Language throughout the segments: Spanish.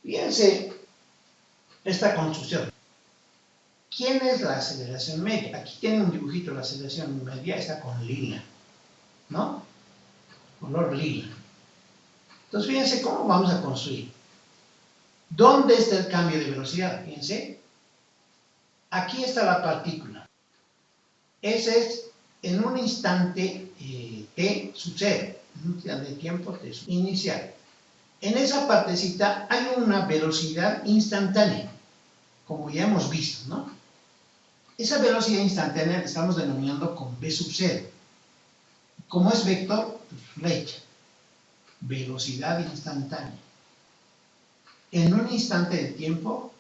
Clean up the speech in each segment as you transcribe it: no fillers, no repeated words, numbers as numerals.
Fíjense esta construcción. ¿Quién es la aceleración media? Aquí tiene un dibujito, la aceleración media está con lila, ¿no? Color lila. Entonces, fíjense cómo vamos a construir. ¿Dónde está el cambio de velocidad? Fíjense. Aquí está la partícula. Ese es en un instante t sub 0, en un instante de tiempo t sub inicial. En esa partecita hay una velocidad instantánea, como ya hemos visto, ¿no? Esa velocidad instantánea la estamos denominando con v sub 0. Como es vector, pues flecha. Velocidad instantánea. En un instante de tiempo,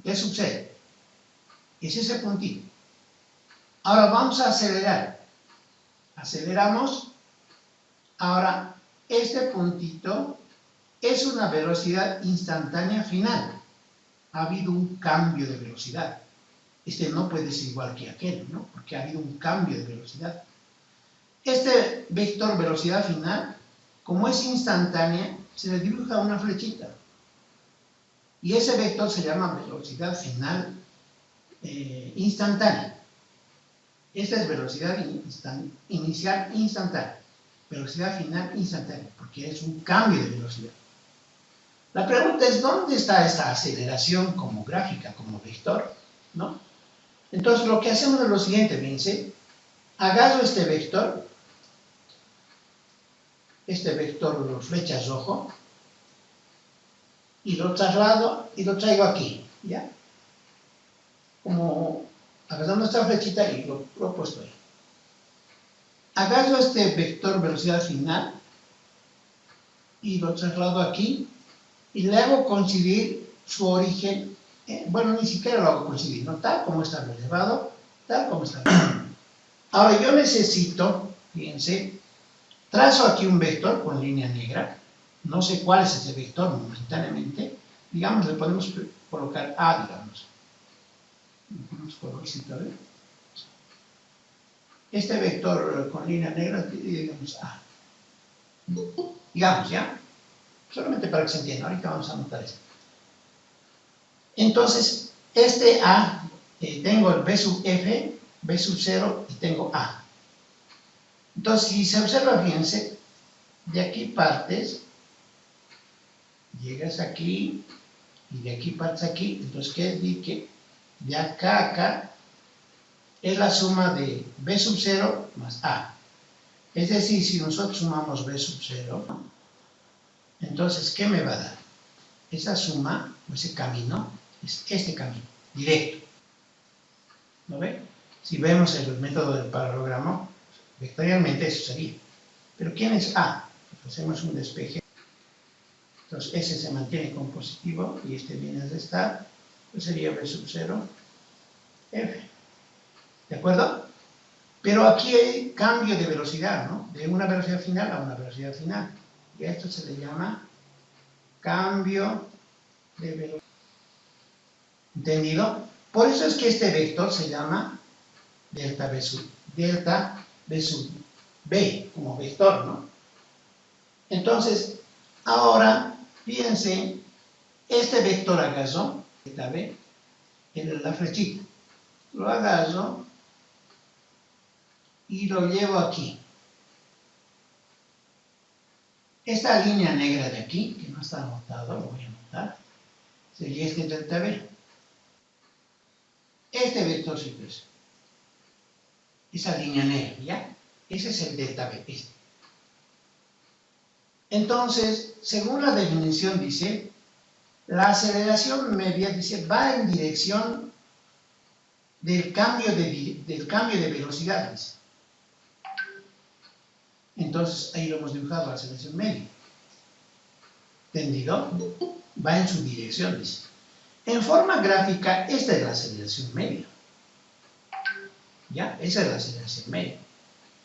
t sub 0. Es ese puntito. Ahora vamos a acelerar. Aceleramos. Ahora, este puntito es una velocidad instantánea final. Ha habido un cambio de velocidad. Este no puede ser igual que aquel, ¿no? Porque ha habido un cambio de velocidad. Este vector velocidad final, como es instantánea, se le dibuja una flechita. Y ese vector se llama velocidad final instantánea. Esta es velocidad inicial instantánea. Velocidad final instantánea, porque es un cambio de velocidad. La pregunta es, ¿dónde está esta aceleración como gráfica, como vector? ¿No? Entonces, lo que hacemos es lo siguiente, fíjense. Agarro este vector de flecha rojo, y lo traslado y lo traigo aquí, ¿ya? Como agarrando esta flechita y lo he puesto ahí. Agarro este vector velocidad final y lo traslado aquí y le hago coincidir su origen. Bueno, ni siquiera lo hago coincidir, ¿no? Tal como está elevado, tal como está elevado. Ahora yo necesito, fíjense, trazo aquí un vector con línea negra. No sé cuál es ese vector momentáneamente. Digamos, le podemos colocar A, digamos. Vamos a colocar, a ver. Este vector con línea negra, digamos A. Digamos, ¿ya? Solamente para que se entienda. Ahorita vamos a anotar esto. Entonces, este A, tengo el B sub F, B sub 0 y tengo A. Entonces, si se observa, fíjense, de aquí partes, llegas aquí y de aquí partes aquí. Entonces, ¿qué es? Que de acá a acá es la suma de B sub 0 más A. Es decir, si nosotros sumamos B sub 0, entonces, ¿qué me va a dar? Esa suma, o ese camino, es este camino, directo. ¿Lo ven? Si vemos el método del paralelogramo, vectorialmente eso sería. Pero ¿quién es A? Pues hacemos un despeje. Entonces, ese se mantiene como positivo y este viene a restar. Pues sería B sub 0, F. ¿De acuerdo? Pero aquí hay cambio de velocidad, ¿no? De una velocidad final a una velocidad final. Y a esto se le llama cambio de velocidad. ¿Entendido? Por eso es que este vector se llama delta B sub B, como vector, ¿no? Entonces, ahora, fíjense, este vector agarro, delta B, en la flechita. Lo agarro y lo llevo aquí. Esta línea negra de aquí, que no está anotado, lo voy a anotar, sería este delta B. Este vector sí es esa línea negra, ¿ya? Ese es el delta B, este. Entonces, según la definición dice, la aceleración media, dice, va en dirección del cambio de velocidad, dice. Entonces, ahí lo hemos dibujado, la aceleración media. ¿Entendido? Va en su dirección, dice. En forma gráfica, esta es la aceleración media. ¿Ya? Esa es la aceleración media.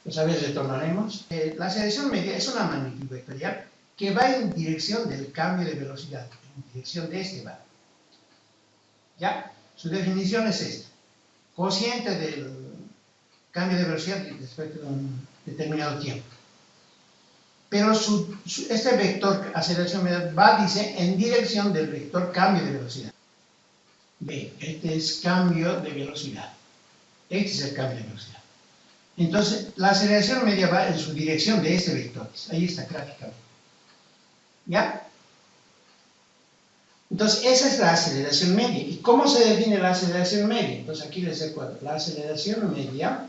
Pues a ver, retornaremos. La aceleración media es una magnitud vectorial que va en dirección del cambio de velocidad. En dirección de este va. ¿Ya? Su definición es esta. Cociente del cambio de velocidad respecto a un determinado tiempo. pero este vector aceleración media va, dice, en dirección del vector cambio de velocidad. Ve, este es cambio de velocidad. Este es el cambio de velocidad. Entonces, la aceleración media va en su dirección de este vector. Ahí está gráficamente. ¿Ya? Entonces, esa es la aceleración media. ¿Y cómo se define la aceleración media? Entonces, aquí les recuerdo. La aceleración media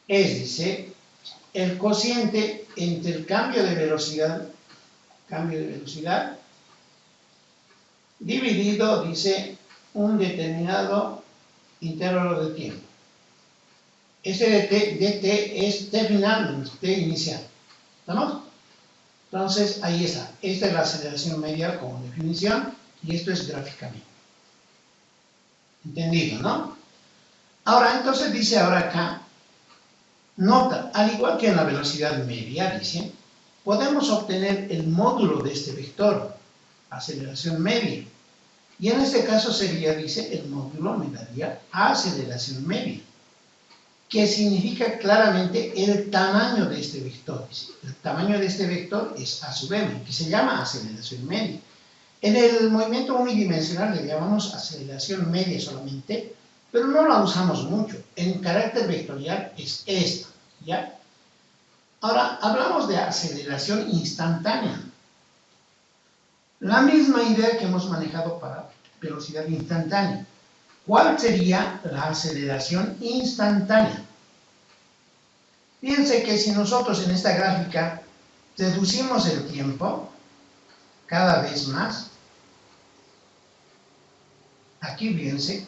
es, dice, el cociente entre el cambio de velocidad dividido, dice, un determinado intervalo de tiempo. Este dt es t final, t inicial. ¿Estamos? Entonces, ahí está. Esta es la aceleración media como definición y esto es gráficamente. ¿Entendido, no? Ahora, entonces dice ahora acá, nota, al igual que en la velocidad media, dice, podemos obtener el módulo de este vector, aceleración media. Y en este caso sería, dice, el módulo me daría aceleración media, que significa claramente el tamaño de este vector. El tamaño de este vector es a sub m, que se llama aceleración media. En el movimiento unidimensional le llamamos aceleración media solamente, pero no la usamos mucho. En carácter vectorial es esta, ¿ya? Ahora, hablamos de aceleración instantánea. La misma idea que hemos manejado para velocidad instantánea. ¿Cuál sería la aceleración instantánea? Fíjense que si nosotros en esta gráfica reducimos el tiempo cada vez más, aquí fíjense,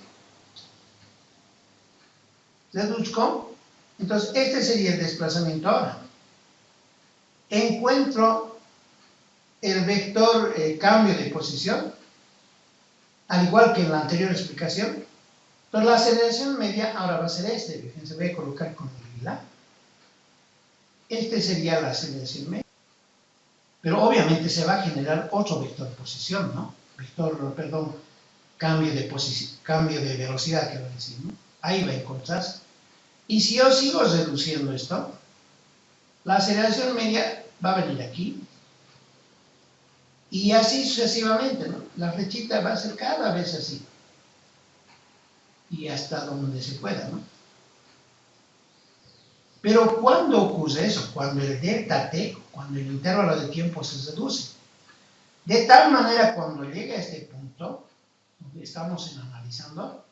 reduzco, entonces este sería el desplazamiento ahora. Encuentro el vector cambio de posición, al igual que en la anterior explicación. Entonces la aceleración media ahora va a ser este, fíjense, voy a colocar con el lila. Este sería la aceleración media. Pero obviamente se va a generar otro vector posición, ¿no? Cambio de velocidad, quiero decir, ¿no? Ahí va a encontrarse. Y si yo sigo reduciendo esto, la aceleración media va a venir aquí. Y así sucesivamente, ¿no? La flechita va a ser cada vez así. Y hasta donde se pueda, ¿no? Pero ¿cuándo ocurre eso? Cuando el delta t, cuando el intervalo de tiempo se reduce. De tal manera, cuando llegue a este punto, donde estamos analizando,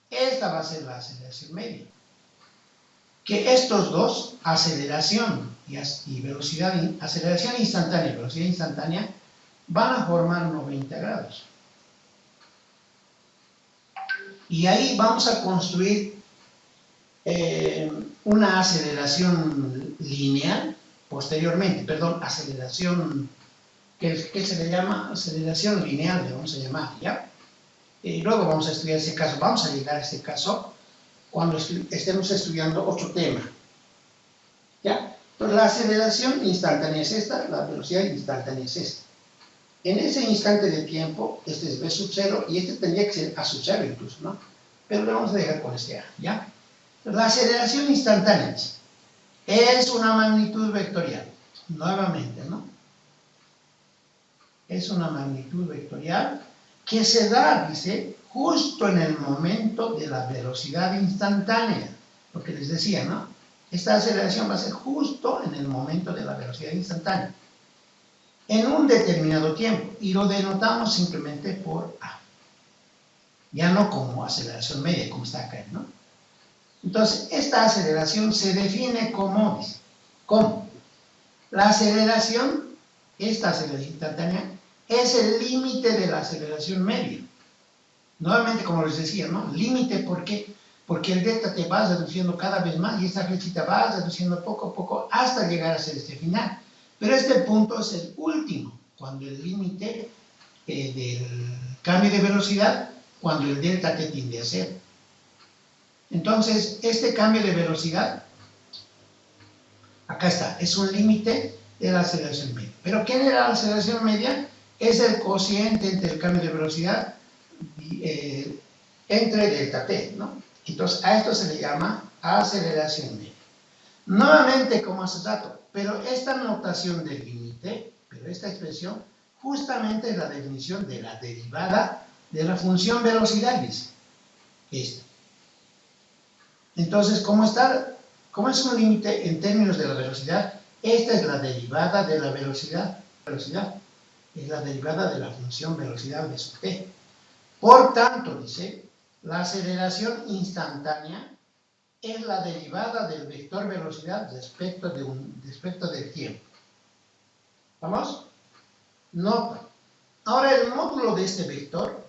esta va a ser la aceleración media. Que estos dos, aceleración y velocidad, aceleración instantánea y velocidad instantánea, van a formar 90 grados. Y ahí vamos a construir una aceleración lineal posteriormente, aceleración, que se le llama aceleración lineal, le vamos a llamar, ¿ya? Y luego vamos a estudiar ese caso, vamos a llegar a este caso cuando estemos estudiando otro tema, ¿ya? Entonces la aceleración instantánea es esta, la velocidad instantánea es esta. En ese instante de tiempo, este es v sub 0 y este tendría que ser a sub 0 incluso, ¿no? Pero lo vamos a dejar con este a, ¿ya? La aceleración instantánea es una magnitud vectorial, nuevamente, ¿no? Es una magnitud vectorial que se da, dice, justo en el momento de la velocidad instantánea. Lo que les decía, ¿no? Esta aceleración va a ser justo en el momento de la velocidad instantánea. En un determinado tiempo, y lo denotamos simplemente por A. Ya no como aceleración media, como está acá, ¿no? Entonces, esta aceleración se define como, dice, ¿cómo? La aceleración, esta aceleración instantánea, es el límite de la aceleración media. Nuevamente, como les decía, ¿no? Límite, ¿por qué? Porque el delta te va reduciendo cada vez más y esta flechita va reduciendo poco a poco hasta llegar a ser este final. Pero este punto es el último, cuando el límite del cambio de velocidad, cuando el delta t tiende a 0. Entonces, este cambio de velocidad, acá está, es un límite de la aceleración media. ¿Pero qué era la aceleración media? Es el cociente entre el cambio de velocidad entre delta t, ¿no? Entonces, a esto se le llama aceleración media. Nuevamente, como hace rato, pero esta notación del límite, pero esta expresión, justamente es la definición de la derivada de la función velocidad, dice. Esta. Entonces, como es un límite en términos de la velocidad, esta es la derivada de la velocidad. Es la derivada de la función velocidad de su t. Por tanto, dice, la aceleración instantánea es la derivada del vector velocidad respecto del tiempo. ¿Vamos? Nota. Ahora el módulo de este vector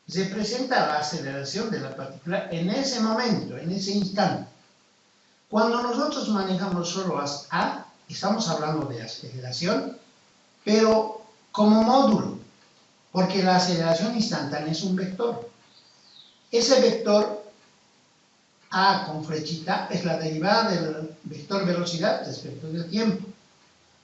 representa la aceleración de la partícula en ese momento, en ese instante. Cuando nosotros manejamos solo a, estamos hablando de aceleración, pero como módulo, porque la aceleración instantánea es un vector. Ese vector a con flechita es la derivada del vector velocidad respecto del tiempo.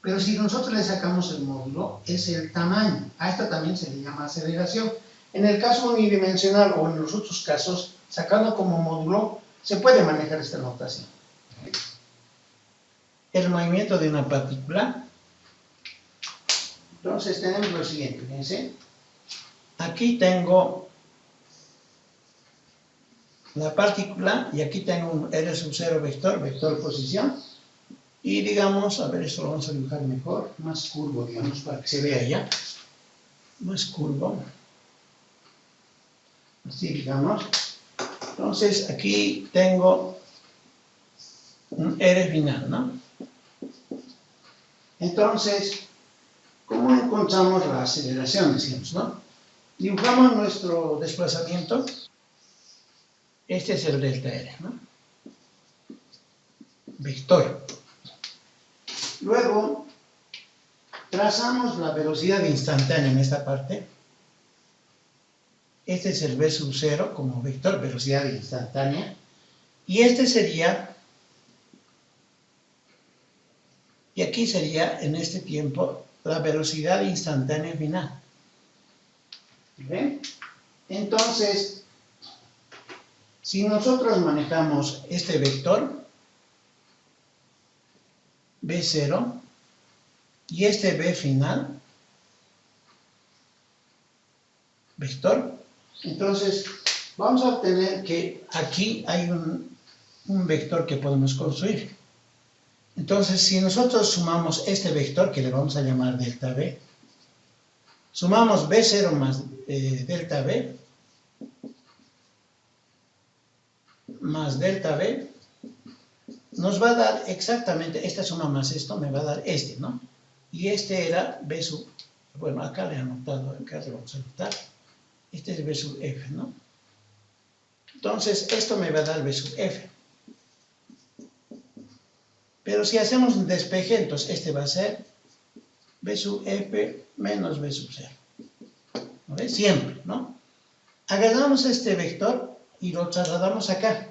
Pero si nosotros le sacamos el módulo, es el tamaño. A esto también se le llama aceleración. En el caso unidimensional o en los otros casos, sacando como módulo, se puede manejar esta notación. El movimiento de una partícula. Entonces tenemos lo siguiente, fíjense. Aquí tengo la partícula y aquí tengo un R sub 0 vector posición. Y digamos, a ver, esto lo vamos a dibujar mejor, más curvo, digamos, para que se vea ya. Más curvo. Así, digamos. Entonces, aquí tengo un R final, ¿no? Entonces, ¿cómo encontramos la aceleración, decimos, no? Dibujamos nuestro desplazamiento. Este es el delta R, ¿no? Vector. Luego, trazamos la velocidad instantánea en esta parte. Este es el v sub 0 como vector, velocidad instantánea. Y este sería, y aquí sería en este tiempo, la velocidad instantánea final. ¿Ven? Entonces, si nosotros manejamos este vector, V0, y este V final, vector, entonces vamos a obtener que aquí hay un vector que podemos construir. Entonces, si nosotros sumamos este vector, que le vamos a llamar delta V, sumamos V0 más delta V, más delta V, nos va a dar exactamente, esta suma más esto, me va a dar este, ¿no? Y este era V sub, bueno, acá le he anotado, acá le vamos a anotar, este es V sub F, ¿no? Entonces, esto me va a dar V sub F. Pero si hacemos un despeje, entonces este va a ser V sub F menos V sub 0. ¿No ves? Siempre, ¿no? Agarramos este vector y lo trasladamos acá.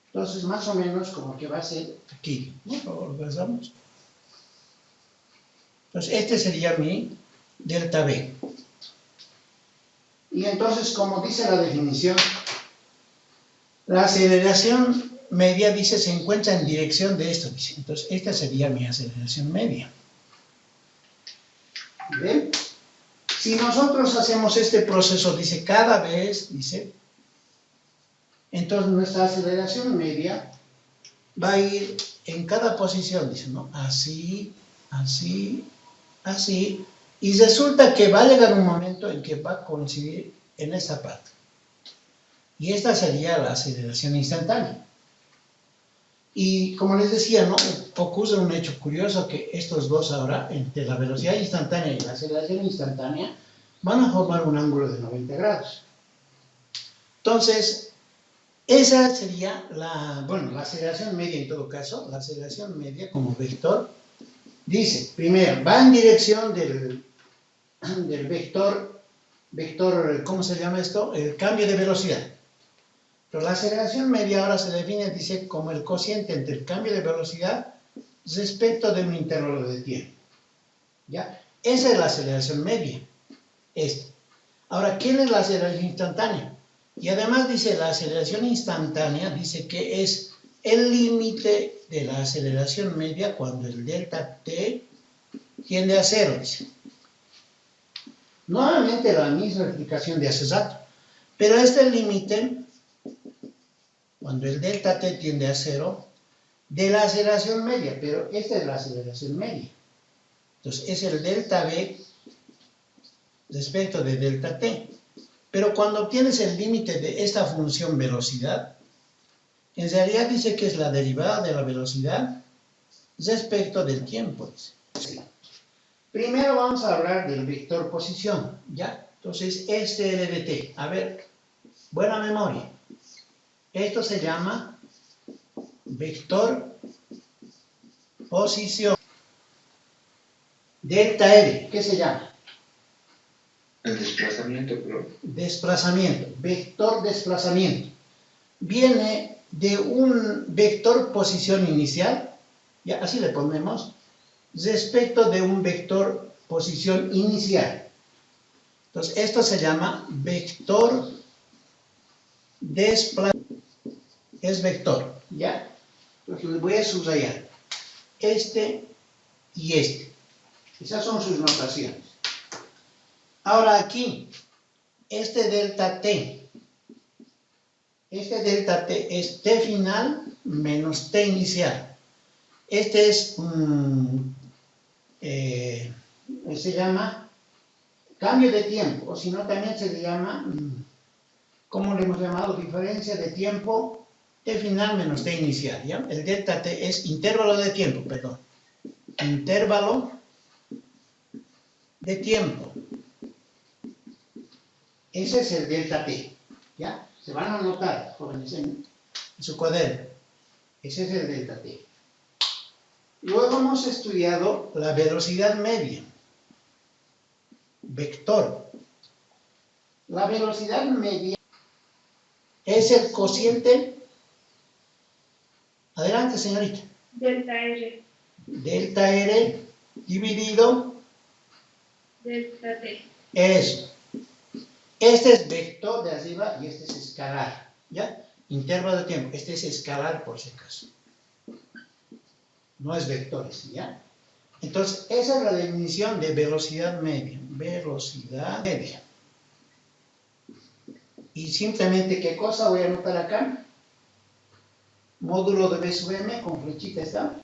Entonces, más o menos como que va a ser aquí, ¿no? Lo agarramos. Entonces, este sería mi delta V. Y entonces, como dice la definición, la aceleración media, dice, se encuentra en dirección de esto, dice. Entonces, esta sería mi aceleración media. ¿Ven? Si nosotros hacemos este proceso, dice, cada vez, dice, entonces nuestra aceleración media va a ir en cada posición, dice, ¿no? Así, así, así. Y resulta que va a llegar un momento en que va a coincidir en esta parte. Y esta sería la aceleración instantánea. Y como les decía, ¿no? Ocurre un hecho curioso que estos dos ahora, entre la velocidad instantánea y la aceleración instantánea, van a formar un ángulo de 90 grados. Entonces, esa sería la aceleración media en todo caso. La aceleración media como vector, dice, primero, va en dirección del vector, ¿cómo se llama esto? El cambio de velocidad. Pero la aceleración media ahora se define, dice, como el cociente entre el cambio de velocidad respecto de un intervalo de tiempo. ¿Ya? Esa es la aceleración media. Esta. Ahora, ¿quién es la aceleración instantánea? Y además dice, la aceleración instantánea, dice que es el límite de la aceleración media cuando el delta t tiende a 0, dice. Nuevamente la misma explicación de hace rato, pero este límite, cuando el delta t tiende a 0, de la aceleración media, pero esta es la aceleración media. Entonces es el delta v respecto de delta t. Pero cuando obtienes el límite de esta función velocidad, en realidad dice que es la derivada de la velocidad respecto del tiempo. Sí. Primero vamos a hablar del vector posición, ¿ya? Entonces, este L de t. A ver, buena memoria. Esto se llama vector posición. Delta L, ¿qué se llama? El desplazamiento, pero... Desplazamiento, vector desplazamiento. Viene de un vector posición inicial, ya así le ponemos, respecto de un vector posición inicial. Entonces, esto se llama vector desplazamiento. Es vector, ¿ya? Entonces, les voy a subrayar este y este. Esas son sus notaciones. Ahora aquí, este delta t es t final menos t inicial. Este es, se llama cambio de tiempo, o si no también se le llama, ¿cómo le hemos llamado? Diferencia de tiempo t final menos t inicial, ¿ya? El delta t es intervalo de tiempo, perdón. Intervalo de tiempo. Ese es el delta t, ¿ya? Se van a anotar, jóvenes, en su cuaderno. Ese es el delta t. Luego hemos estudiado la velocidad media. Vector. La velocidad media es el cociente. Adelante, señorita. Delta R. Delta R dividido. Delta T. Eso. Este es vector de arriba y este es escalar, ¿ya? Intervalo de tiempo. Este es escalar por si acaso. No es vectores, ¿ya? Entonces, esa es la definición de velocidad media. Velocidad media. Y simplemente, ¿qué cosa voy a anotar acá? Módulo de B sub M con flechita está.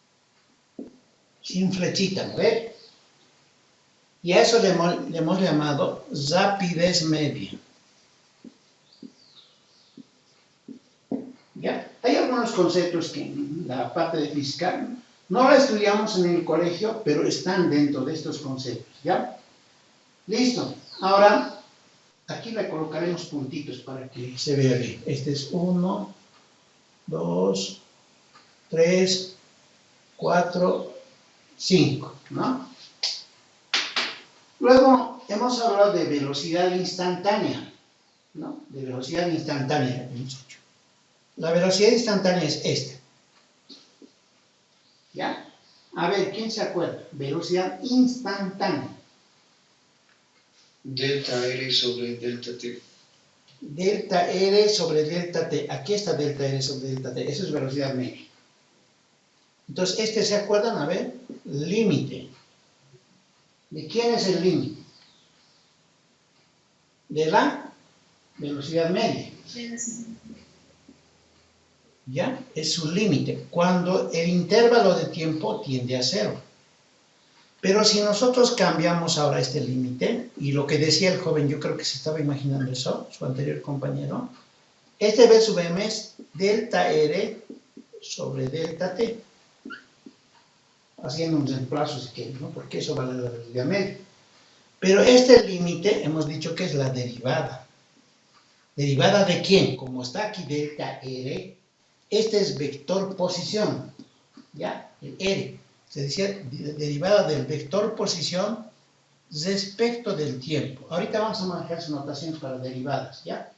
Sin flechita, ¿no ve? Y a eso le hemos llamado rapidez media. ¿Ya? Hay algunos conceptos que en la parte de física no la estudiamos en el colegio, pero están dentro de estos conceptos, ¿ya? Listo. Ahora, aquí le colocaremos puntitos para que se vea bien. Este es 1, 2, 3, 4, 5, ¿no? Luego hemos hablado de velocidad instantánea, ¿no? De velocidad instantánea, hemos dicho. La velocidad instantánea es esta. ¿Ya? A ver, ¿quién se acuerda? Velocidad instantánea. Delta R sobre delta T. Delta R sobre delta T. Aquí está delta R sobre delta T. Eso es velocidad media. Entonces, ¿se acuerdan? A ver, límite. ¿De quién es el límite? De la velocidad media. ¿Ya? Es su límite, cuando el intervalo de tiempo tiende a 0. Pero si nosotros cambiamos ahora este límite, y lo que decía el joven, yo creo que se estaba imaginando eso, su anterior compañero, este B sub M es delta R sobre delta T. Haciendo un reemplazo si quieren, ¿no? Porque eso vale la velocidad media. Pero este límite hemos dicho que es la derivada. ¿Derivada de quién? Como está aquí delta R, este es vector posición, ¿ya? El R. Se decía derivada del vector posición respecto del tiempo. Ahorita vamos a manejar sus notaciones para derivadas, ¿ya?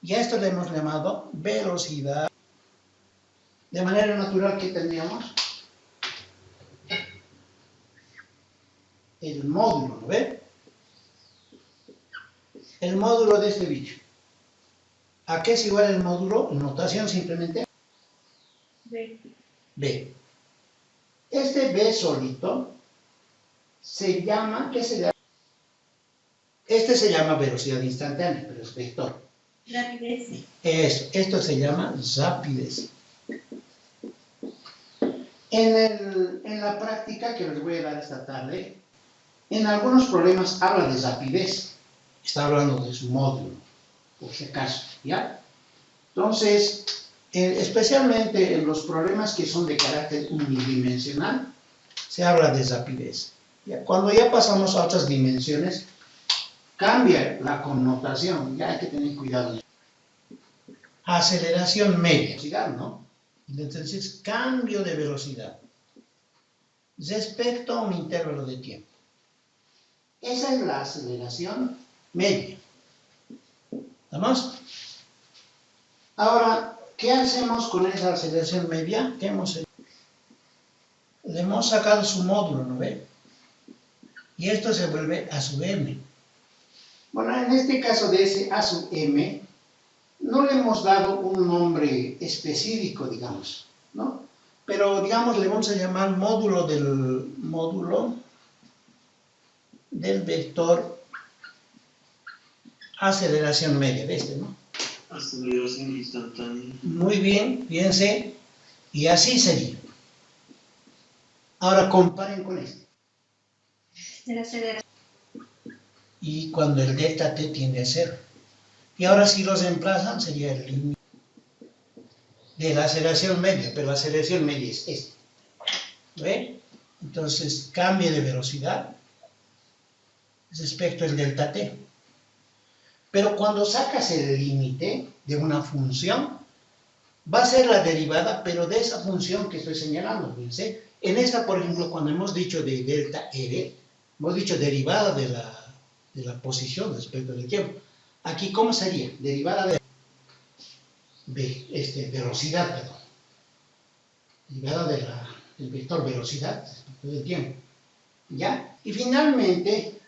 Y a esto le hemos llamado velocidad. De manera natural, ¿qué tendríamos? El módulo, ¿no ve? El módulo de este bicho. ¿A qué es igual el módulo? En notación simplemente. B. B. Este B solito se llama, ¿qué se llama? Este se llama velocidad instantánea, pero es vector. Rapidez. Esto se llama rapidez. En la práctica que les voy a dar esta tarde, en algunos problemas habla de rapidez. Está hablando de su módulo, por si acaso, ¿ya? Entonces, especialmente en los problemas que son de carácter unidimensional, se habla de rapidez. ¿Ya? Cuando ya pasamos a otras dimensiones, cambia la connotación, ya hay que tener cuidado. Aceleración media, velocidad, ¿no? Entonces, cambio de velocidad respecto a un intervalo de tiempo. Esa es la aceleración media. ¿Estamos? Ahora, ¿qué hacemos con esa aceleración media? ¿Qué hemos hecho? Le hemos sacado su módulo, ¿no ve? Y esto se vuelve a sub m. Bueno, en este caso de ese a sub m, no le hemos dado un nombre específico, digamos, ¿no? Pero, digamos, le vamos a llamar módulo del vector aceleración media, de este, ¿no? Aceleración instantánea. Muy bien, fíjense, y así sería. Ahora comparen con este. De la aceleración. Y cuando el delta t tiende a 0. Y ahora si los reemplazan sería el límite de la aceleración media, pero la aceleración media es este. ¿Ve? Entonces cambio de velocidad respecto al delta t. Pero cuando sacas el límite de una función, va a ser la derivada, pero de esa función que estoy señalando. Fíjense. En esta, por ejemplo, cuando hemos dicho de delta r, hemos dicho derivada de la posición respecto del tiempo. Aquí, ¿cómo sería? Derivada de velocidad, perdón. Derivada del vector velocidad respecto del tiempo. ¿Ya? Y finalmente,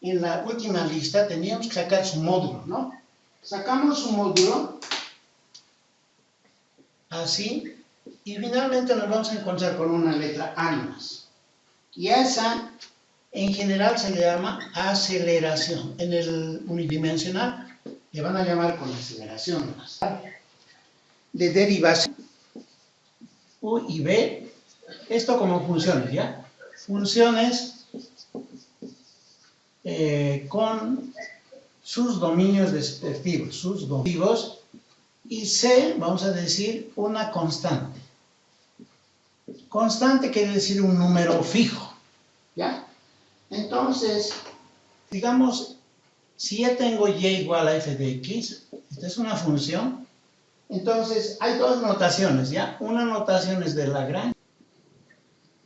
en la última lista teníamos que sacar su módulo, ¿no? Sacamos su módulo, así, y finalmente nos vamos a encontrar con una letra A más. Y a esa, en general, se le llama aceleración. En el unidimensional, le van a llamar con aceleración más. De derivación, U y B, esto como funciones, ¿ya? Funciones con sus dominios respectivos, y C, vamos a decir, una constante. Constante quiere decir un número fijo, ¿ya? Entonces, digamos, si yo tengo y igual a f de x, esta es una función, entonces hay dos notaciones, ¿ya? Una notación es de Lagrange,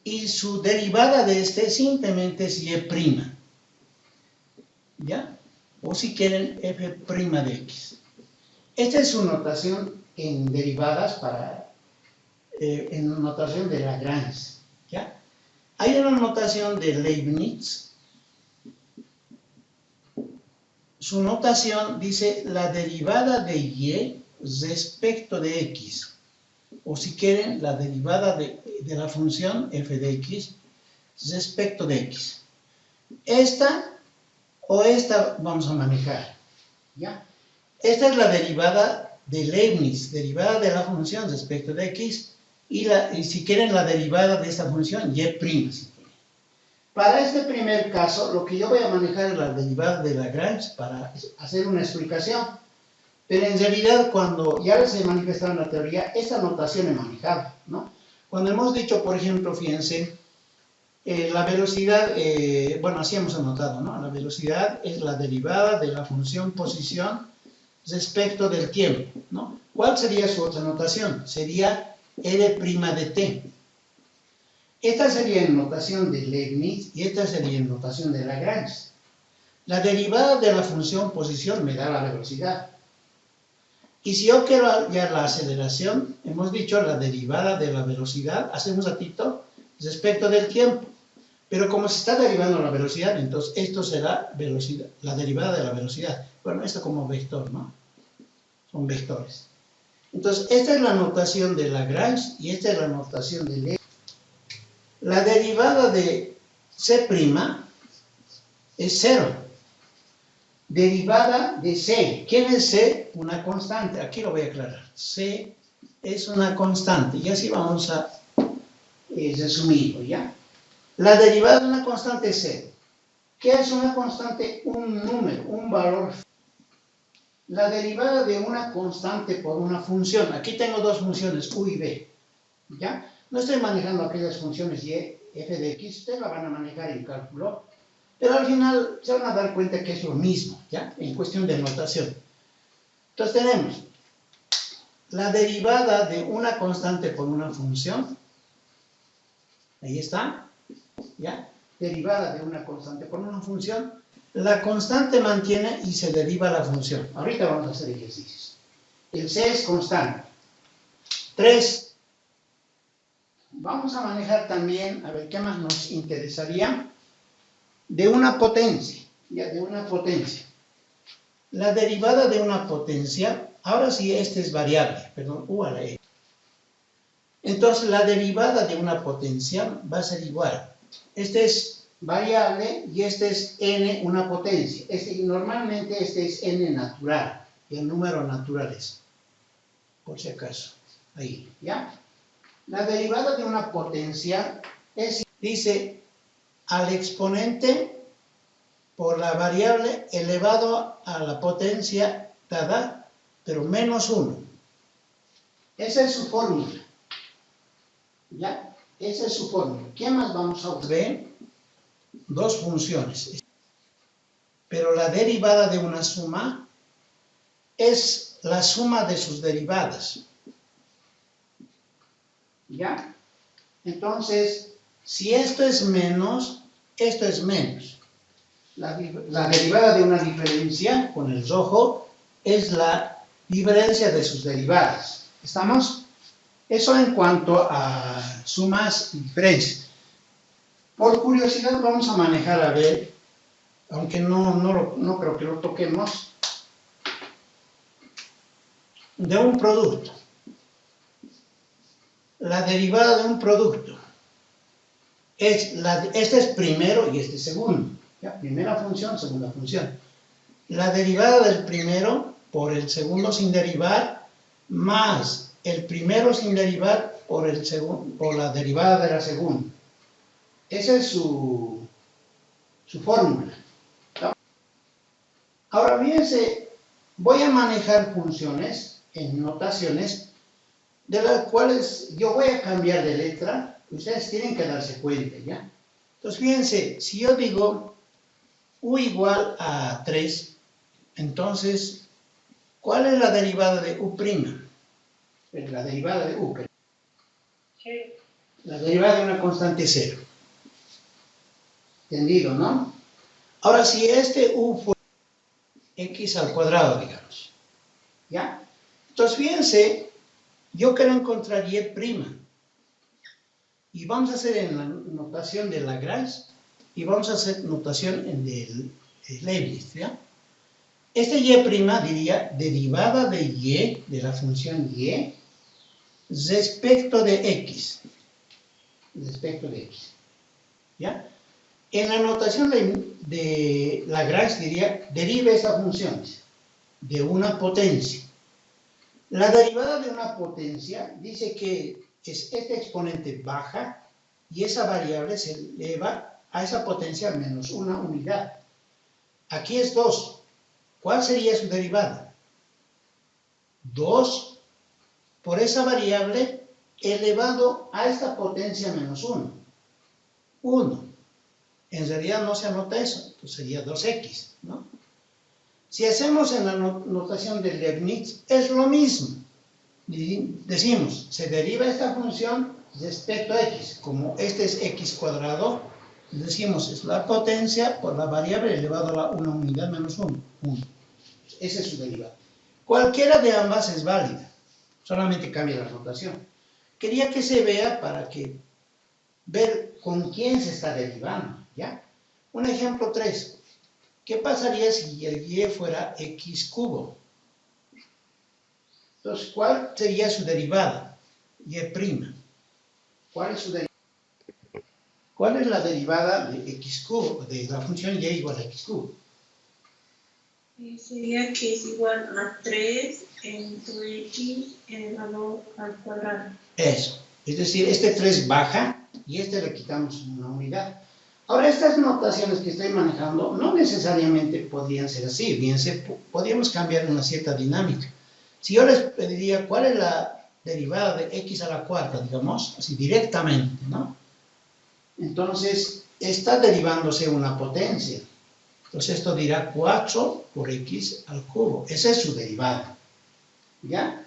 y su derivada de este simplemente es y', ¿ya? O si quieren, f' de x. Esta es su notación en derivadas en notación de Lagrange, ¿ya? Hay una notación de Leibniz. Su notación dice la derivada de y respecto de x. O si quieren, la derivada de la función f de x respecto de x. Esta o esta vamos a manejar, ¿ya? Esta es la derivada de Leibniz, derivada de la función respecto de x, y si quieren la derivada de esta función, y'. Para este primer caso, lo que yo voy a manejar es la derivada de Lagrange para hacer una explicación. Pero en realidad, cuando ya les he manifestado en la teoría, esta notación he manejado, ¿no? Cuando hemos dicho, por ejemplo, fíjense, la velocidad, bueno, así hemos anotado, ¿no? La velocidad es la derivada de la función posición respecto del tiempo, ¿no? ¿Cuál sería su otra notación? Sería R' de t. Esta sería en notación de Leibniz y esta sería en notación de Lagrange. La derivada de la función posición me da la velocidad. Y si yo quiero hallar la aceleración, hemos dicho la derivada de la velocidad, hace un ratito, respecto del tiempo. Pero como se está derivando la velocidad, entonces esto será velocidad, la derivada de la velocidad. Bueno, esto como vector, ¿no? Son vectores. Entonces, esta es la notación de Lagrange y esta es la notación de Leibniz. La derivada de C' es 0. Derivada de C. ¿Quién es C? Una constante. Aquí lo voy a aclarar. C es una constante. Y así vamos a resumirlo, ¿ya? La derivada de una constante es 0. ¿Qué es una constante? Un número, un valor. La derivada de una constante por una función. Aquí tengo dos funciones, u y b. ¿Ya? No estoy manejando aquellas funciones y, f de x. Ustedes la van a manejar en cálculo. Pero al final se van a dar cuenta que es lo mismo, ¿ya? En cuestión de notación. Entonces tenemos la derivada de una constante por una función. Ahí está, ¿ya? Derivada de una constante por una función. La constante mantiene y se deriva la función. Ahorita vamos a hacer ejercicios. El C es constante. 3. Vamos a manejar también, a ver, ¿qué más nos interesaría? De una potencia, ya, de una potencia. La derivada de una potencia, ahora sí, este es variable, perdón, u a la e. Entonces, la derivada de una potencia va a ser igual. Este es variable y este es n, una potencia. Normalmente este es n natural, y el número natural es, por si acaso, ahí, ¿ya? La derivada de una potencia es, dice, al exponente por la variable elevado a la potencia dada, pero menos 1. Esa es su fórmula. ¿Ya? Esa es su fórmula. ¿Qué más vamos a ver? Dos funciones. Pero la derivada de una suma es la suma de sus derivadas. ¿Ya? Entonces, si esto es menos, esto es menos. La derivada de una diferencia, con el rojo, es la diferencia de sus derivadas. ¿Estamos? Eso en cuanto a sumas y diferencias. Por curiosidad vamos a manejar, a ver, aunque no creo que lo toquemos, de un producto. La derivada de un producto. Este es primero y este es segundo. ¿Ya? Primera función, segunda función. La derivada del primero por el segundo sin derivar, más el primero sin derivar por la derivada de la segunda. Esa es su fórmula. ¿No? Ahora fíjense, voy a manejar funciones en notaciones de las cuales yo voy a cambiar de letra. Ustedes tienen que darse cuenta, ¿ya? Entonces, fíjense, si yo digo u igual a 3, entonces, ¿cuál es la derivada de u'? La derivada de u. La derivada de una constante 0. ¿Entendido, no? Ahora, si este u fue x al cuadrado, digamos, ¿ya? Entonces, fíjense, yo quiero encontrar y'. Y vamos a hacer en la notación de Lagrange y vamos a hacer notación en el Leibniz, ¿ya? Este y' diría derivada de y, de la función y, respecto de x. Respecto de x. ¿Ya? En la notación de Lagrange diría derive esta función de una potencia. La derivada de una potencia dice que este exponente baja y esa variable se eleva a esa potencia al menos una unidad. Aquí es 2. ¿Cuál sería su derivada? 2 por esa variable elevado a esta potencia menos 1. 1. En realidad no se anota eso, pues sería 2x, ¿no? Si hacemos en la notación de Leibniz, es lo mismo. Decimos, se deriva esta función respecto a x. Como este es x cuadrado, decimos, es la potencia por la variable elevado a una unidad menos 1. Esa es su derivada. Cualquiera de ambas es válida, solamente cambia la notación. Quería que se vea para que ver con quién se está derivando, ¿ya? Un ejemplo 3. ¿Qué pasaría si el y fuera x cubo? Entonces, ¿cuál sería su derivada? Y'. ¿Cuál es su derivada? ¿Cuál es la derivada de x cubo, de la función y igual a x cubo? Sería que es igual a 3 entre x elevado al cuadrado. Eso. Es decir, este 3 baja y este le quitamos una unidad. Ahora, estas notaciones que estoy manejando no necesariamente podrían ser así. Bien, podríamos cambiar una cierta dinámica. Si yo les pediría cuál es la derivada de x a la cuarta, digamos, así directamente, ¿no? Entonces, está derivándose una potencia. Entonces, esto dirá 4 por x al cubo. Esa es su derivada. ¿Ya?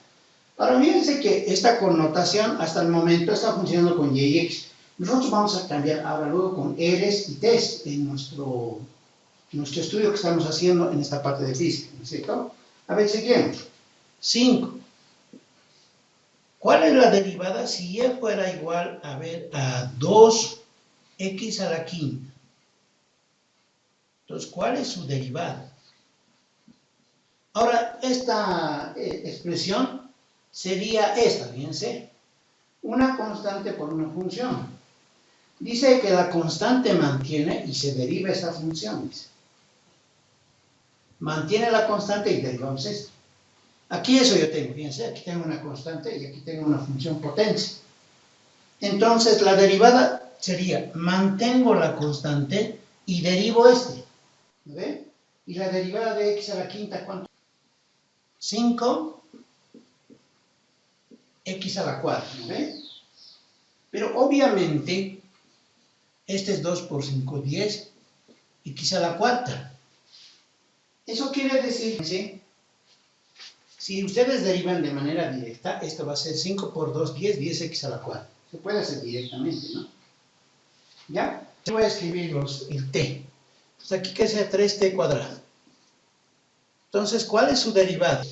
Ahora, fíjense que esta connotación hasta el momento está funcionando con y y x. Nosotros vamos a cambiar ahora luego con R's y T's en nuestro estudio que estamos haciendo en esta parte de física, ¿no es cierto? A ver, seguimos. 5. ¿Cuál es la derivada si y fuera igual a 2x a la quinta? Entonces, ¿cuál es su derivada? Ahora, esta expresión sería esta, fíjense, una constante por una función. Dice que la constante mantiene y se deriva esta función, dice. Mantiene la constante y derivamos esto. Aquí eso yo tengo, fíjense, aquí tengo una constante y aquí tengo una función potencia. Entonces, la derivada sería, mantengo la constante y derivo este. ¿Ve? Y la derivada de x a la quinta, ¿cuánto? 5 x a la cuarta, ¿no ve? Pero obviamente, este es 2 por 5, 10, x a la cuarta. Eso quiere decir, ¿sí? Si ustedes derivan de manera directa, esto va a ser 5 por 2, 10, 10x a la cuarta. Se puede hacer directamente, ¿no? ¿Ya? Yo voy a escribir el t. Pues aquí que sea 3t cuadrado. Entonces, ¿cuál es su derivada?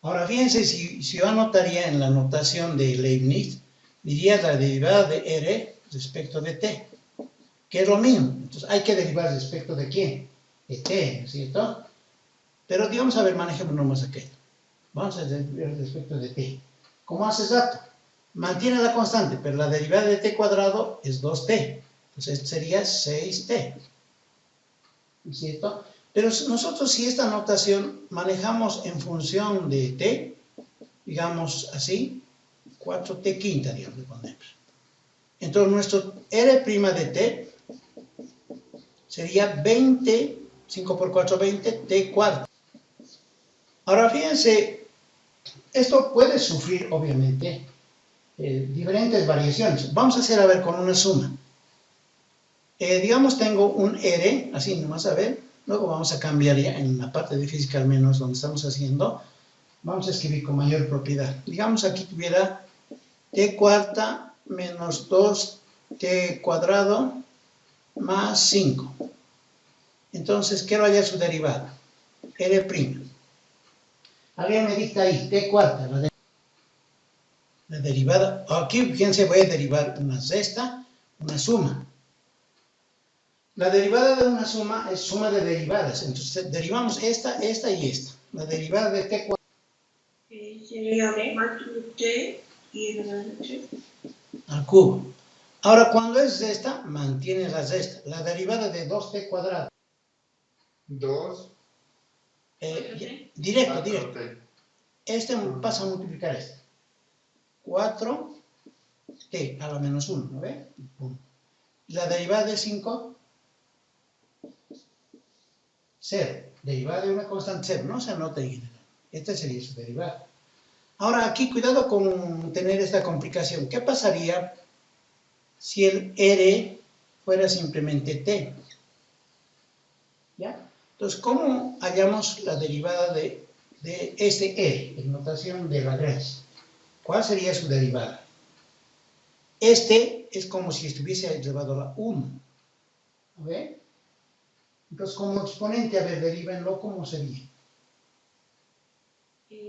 Ahora, fíjense, si yo anotaría en la notación de Leibniz, diría la derivada de r respecto de t, que es lo mismo. Entonces, hay que derivar respecto de quién? De t, ¿no es cierto? Pero digamos, a ver, manejemos nomás aquello. Vamos a derivar respecto de t. ¿Cómo hace exacto? Mantiene la constante, pero la derivada de t cuadrado es 2t. Entonces, esto sería 6t. ¿No es cierto? Pero nosotros, si esta notación manejamos en función de t, digamos así, 4t quinta, digamos, le ponemos. Entonces, nuestro r' de t sería 20, 5 por 4, 20, t cuarta. Ahora, fíjense, esto puede sufrir, obviamente, diferentes variaciones. Vamos a hacer, a ver, con una suma. Digamos, tengo un r, así nomás, a ver. Luego vamos a cambiar ya en la parte de física, al menos, donde estamos haciendo. Vamos a escribir con mayor propiedad. Digamos, aquí tuviera t cuarta menos 2t cuadrado más 5. Entonces, quiero hallar su derivada. R'. Alguien me dicta ahí, t cuarta, la derivada. Aquí, fíjense, voy a derivar una cesta, una suma. La derivada de una suma es suma de derivadas. Entonces, derivamos esta y esta. La derivada de t cuarta. Sería 4t y elevado a 3. Al cubo. Ahora, cuando es esta, mantiene la cesta. La derivada de 2t cuadrado. 2. Directo. Este pasa a multiplicar este. 4t a la menos 1, ¿no ve? La derivada de 5, 0. Derivada de una constante 0, no se anota en general. Esta sería su derivada. Ahora, aquí cuidado con tener esta complicación. ¿Qué pasaría si el r fuera simplemente t? ¿Ya? Entonces, ¿cómo hallamos la derivada de este r en notación de Lagrange? ¿Cuál sería su derivada? Este es como si estuviese elevado a la 1. ¿Ve? Entonces, como exponente, a ver, derivenlo, ¿cómo sería?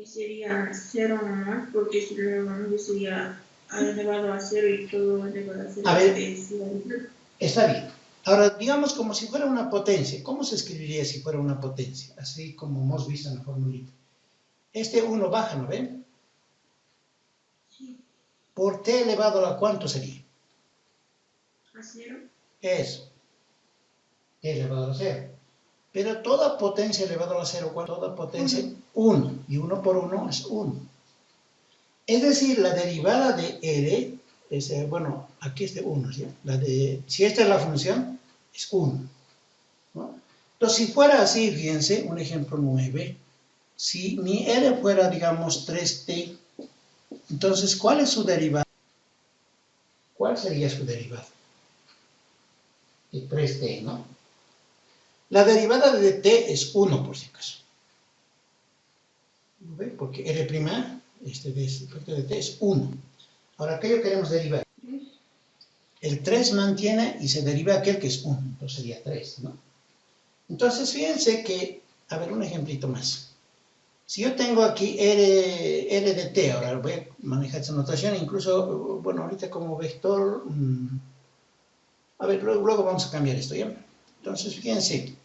Sería 0 nomás, porque si lo elevamos sería elevado a 0 y todo elevado a 0 A ver. es igual. Está bien. Ahora, digamos como si fuera una potencia. ¿Cómo se escribiría si fuera una potencia? Así como hemos visto en la formulita. Este 1 baja, ¿no ven? Sí. Por t elevado a la ¿cuánto sería? A 0. Es t elevado a la 0. Pero toda potencia elevada a la 0, ¿cuánto? Toda potencia 1. Y 1 por 1 es 1. Es decir, la derivada de L, bueno, aquí es de 1, ¿sí? Si esta es la función, es 1, ¿no? Entonces, si fuera así, fíjense, un ejemplo 9, si mi L fuera, digamos, 3t, entonces, ¿cuál es su derivada? ¿Cuál sería su derivada? De 3t, ¿no? La derivada de t es 1, por si acaso. ¿Lo ven? Porque L', de t es 1. Ahora, aquello queremos derivar. El 3 mantiene y se deriva aquel que es 1. Entonces sería 3, ¿no? Entonces, fíjense que, a ver, un ejemplito más. Si yo tengo aquí L de t, ahora voy a manejar esta notación, incluso, bueno, ahorita como vector, a ver, luego vamos a cambiar esto, ¿ya? Entonces, fíjense,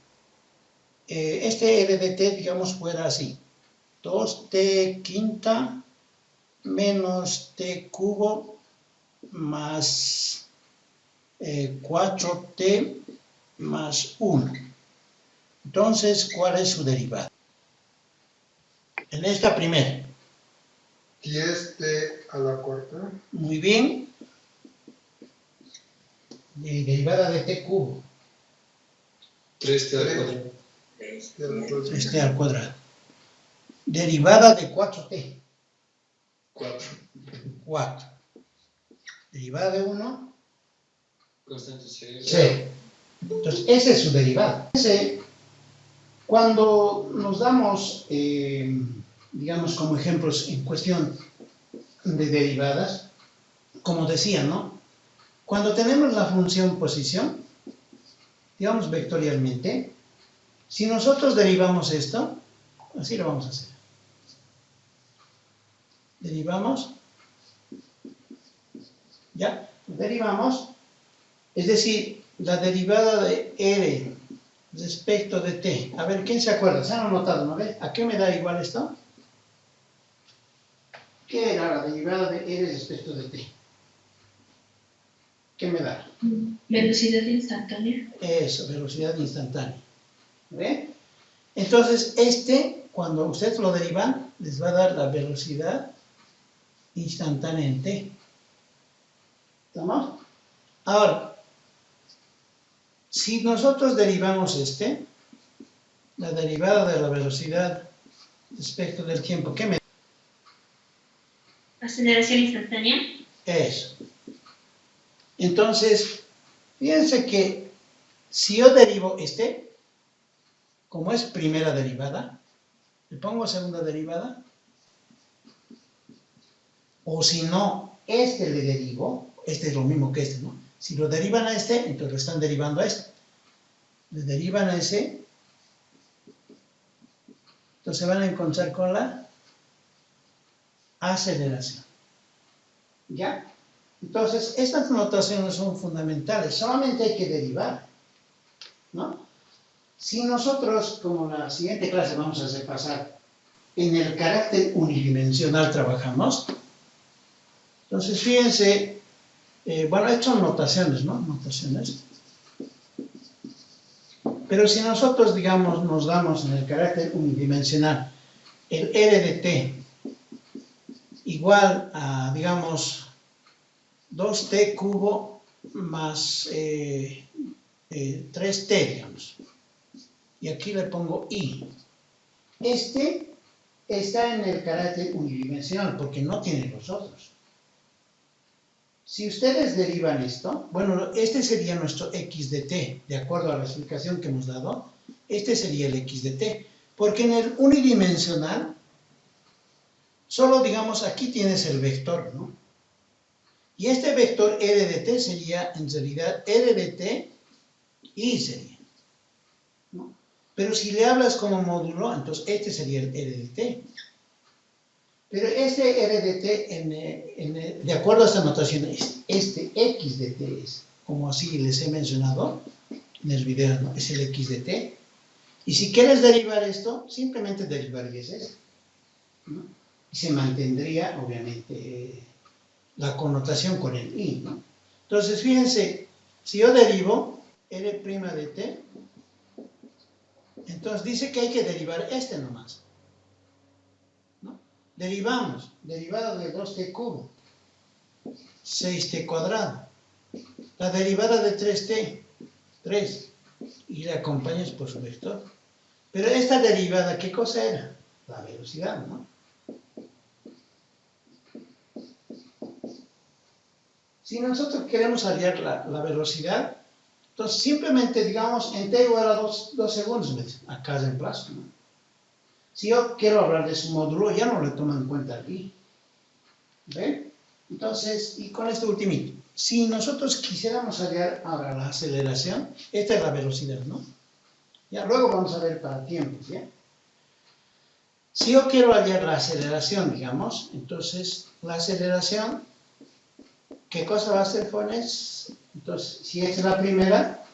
este L de t, digamos, fuera así. 2t quinta menos t cubo más 4t más 1. Entonces, ¿cuál es su derivada? En esta primera. 10t a la cuarta. Muy bien. Derivada de t cubo. 3t al cuadrado. 3t al cuadrado. Derivada de 4t. 4. Derivada de 1. Constante 0. 0. Entonces, esa es su derivada. Cuando nos damos, digamos, como ejemplos en cuestión de derivadas, como decía, ¿no? Cuando tenemos la función posición, digamos vectorialmente, si nosotros derivamos esto, así lo vamos a hacer. Derivamos, ¿ya? Derivamos, es decir, la derivada de R respecto de t. A ver, ¿quién se acuerda? ¿Se han anotado, no ve? ¿A qué me da igual esto? ¿Qué era la derivada de R respecto de t? ¿Qué me da? Velocidad instantánea. Eso, velocidad instantánea. ¿Ve? Entonces, cuando ustedes lo derivan, les va a dar la velocidad instantánea en t. ¿Estamos? Ahora, si nosotros derivamos la derivada de la velocidad respecto del tiempo, ¿qué me da? Aceleración instantánea. Eso. Entonces, fíjense que si yo derivo como es primera derivada, le pongo segunda derivada, o si no, le derivo, es lo mismo que ¿no? Si lo derivan a entonces lo están derivando a le derivan a entonces se van a encontrar con la aceleración. ¿Ya? Entonces, estas notaciones son fundamentales, solamente hay que derivar, ¿no? Si nosotros, como en la siguiente clase vamos a hacer pasar, en el carácter unidimensional trabajamos, entonces fíjense, bueno, estas son notaciones, ¿no? Notaciones. Pero si nosotros, digamos, nos damos en el carácter unidimensional el R de t igual a, digamos, 2t cubo más 3t, digamos. Y aquí le pongo i. Está en el carácter unidimensional porque no tiene los otros. Si ustedes derivan esto, bueno, sería nuestro x de t, de acuerdo a la explicación que hemos dado. Sería el x de t, porque en el unidimensional, solo digamos, aquí tienes el vector, ¿no? Y este vector r de t sería, en realidad, r de t, y sería, ¿no? Pero si le hablas como módulo, entonces sería el r de t. Pero R de t, de acuerdo a esta notación, X de t es, como así les he mencionado en el video, ¿no? Es el X de t. Y si quieres derivar esto, simplemente derivarías eso, ¿no? Y se mantendría, obviamente, la connotación con el i, ¿no? Entonces, fíjense, si yo derivo r' de t, entonces dice que hay que derivar este nomás, ¿no? Derivamos, derivada de 2t cubo, 6t cuadrado. La derivada de 3t, 3, y le acompañas por su vector. Pero esta derivada, ¿qué cosa era? La velocidad, ¿no? Si nosotros queremos hallar la velocidad, entonces simplemente digamos en t igual a 2 segundos, acá es en plazo, ¿no? Si yo quiero hablar de su módulo, ya no le tomo en cuenta aquí. ¿Ven? Entonces, y con este ultimito, si nosotros quisiéramos hallar ahora la aceleración, esta es la velocidad, ¿no? Ya, luego vamos a ver para tiempos, ¿ya? Si yo quiero hallar la aceleración, digamos, entonces la aceleración, ¿qué cosa va a hacer Fones? Entonces, si esta es la primera,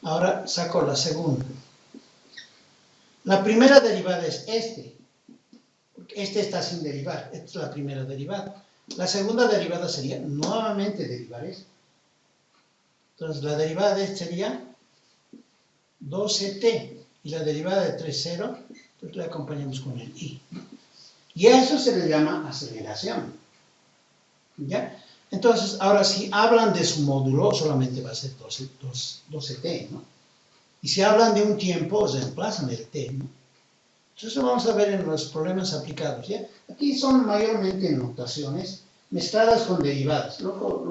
ahora saco la segunda. La primera derivada es porque este está sin derivar, esta es la primera derivada. La segunda derivada sería nuevamente derivar esto. Entonces, la derivada de este sería 12t, y la derivada de 3, 0, entonces la acompañamos con el i. Y a eso se le llama aceleración. ¿Ya? Entonces, ahora si hablan de su módulo, solamente va a ser 12t, ¿no? Y si hablan de un tiempo, reemplazan el t, ¿no? Entonces, eso vamos a ver en los problemas aplicados, ¿ya? Aquí son mayormente notaciones mezcladas con derivadas. Luego